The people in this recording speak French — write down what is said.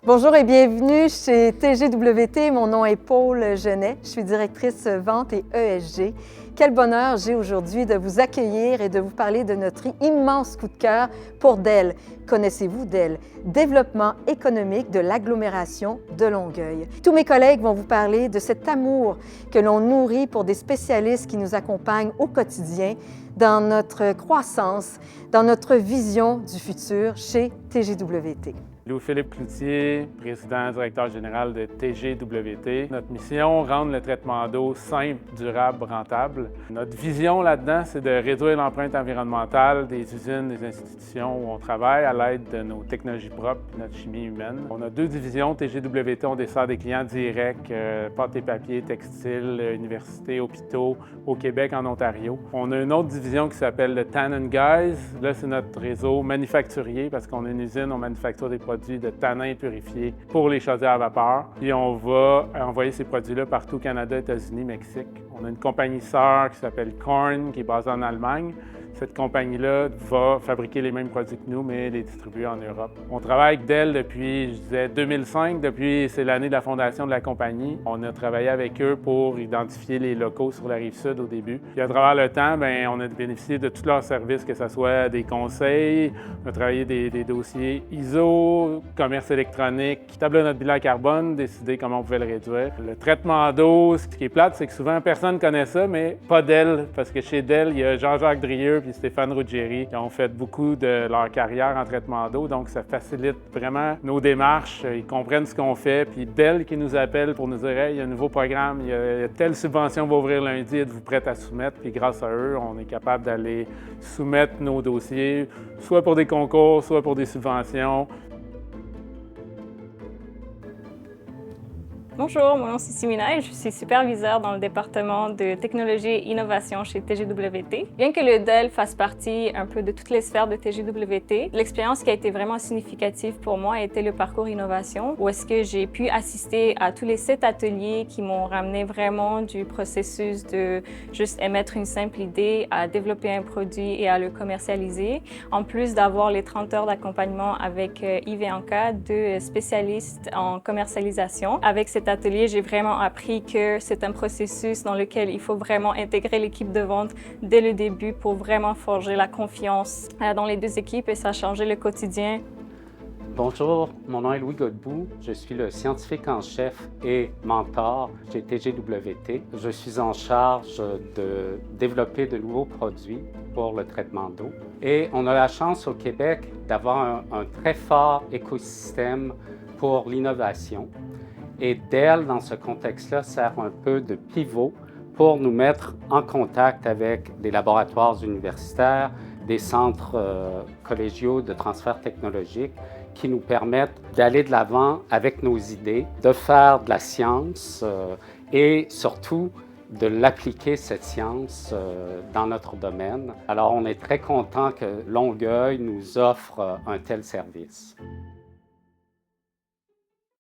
Bonjour et bienvenue chez TGWT. Mon nom est Paul Genet. Je suis directrice vente et ESG. Quel bonheur j'ai aujourd'hui de vous accueillir et de vous parler de notre immense coup de cœur pour Dell. Connaissez-vous Dell? Développement économique de l'agglomération de Longueuil. Tous mes collègues vont vous parler de cet amour que l'on nourrit pour des spécialistes qui nous accompagnent au quotidien dans notre croissance, dans notre vision du futur chez TGWT. Louis-Philippe Cloutier, président directeur général de TGWT. Notre mission, rendre le traitement d'eau simple, durable, rentable. Notre vision là-dedans, c'est de réduire l'empreinte environnementale des usines, des institutions où on travaille à l'aide de nos technologies propres et notre chimie humaine. On a deux divisions. TGWT, on dessert des clients directs, pâte et papier, textiles, universités, hôpitaux, au Québec, en Ontario. On a une autre division qui s'appelle le Tan & Guys. Là, c'est notre réseau manufacturier parce qu'on a une usine, on manufacture des produits de tanin purifiés pour les chaudières à vapeur. Puis on va envoyer ces produits-là partout au Canada, États-Unis, Mexique. On a une compagnie sœur qui s'appelle Korn, qui est basée en Allemagne. Cette compagnie-là va fabriquer les mêmes produits que nous, mais les distribuer en Europe. On travaille avec Dell depuis, je disais, 2005. C'est l'année de la fondation de la compagnie. On a travaillé avec eux pour identifier les locaux sur la Rive-Sud au début. Puis à travers le temps, on a bénéficié de tous leurs services, que ce soit des conseils, on a travaillé des dossiers ISO, commerce électronique, tableau notre bilan carbone, décider comment on pouvait le réduire. Le traitement d'eau, ce qui est plate, c'est que souvent personne ne connaît ça, mais pas Dell, parce que chez Dell, il y a Jean-Jacques Drieux et Stéphane Ruggieri qui ont fait beaucoup de leur carrière en traitement d'eau, donc ça facilite vraiment nos démarches. Ils comprennent ce qu'on fait, puis Dell qui nous appelle pour nous dire « Hey, il y a un nouveau programme, il y a telle subvention va ouvrir lundi, êtes-vous prête à soumettre? » Puis grâce à eux, on est capable d'aller soumettre nos dossiers, soit pour des concours, soit pour des subventions. Bonjour, mon nom c'est Simina et je suis superviseure dans le département de technologie et innovation chez TGWT. Bien que le Dell fasse partie un peu de toutes les sphères de TGWT, l'expérience qui a été vraiment significative pour moi était le parcours innovation, où est-ce que j'ai pu assister à tous les 7 ateliers qui m'ont ramené vraiment du processus de juste émettre une simple idée à développer un produit et à le commercialiser, en plus d'avoir les 30 heures d'accompagnement avec Yves et Anka, deux spécialistes en commercialisation. Avec cet atelier, j'ai vraiment appris que c'est un processus dans lequel il faut vraiment intégrer l'équipe de vente dès le début pour vraiment forger la confiance dans les deux équipes et ça a changé le quotidien. Bonjour, mon nom est Louis Godbout. Je suis le scientifique en chef et mentor chez TGWT. Je suis en charge de développer de nouveaux produits pour le traitement d'eau. Et on a la chance au Québec d'avoir un très fort écosystème pour l'innovation. Et Dell, dans ce contexte-là, sert un peu de pivot pour nous mettre en contact avec des laboratoires universitaires, des centres collégiaux de transfert technologique qui nous permettent d'aller de l'avant avec nos idées, de faire de la science et surtout de l'appliquer, cette science, dans notre domaine. Alors, on est très content que Longueuil nous offre un tel service.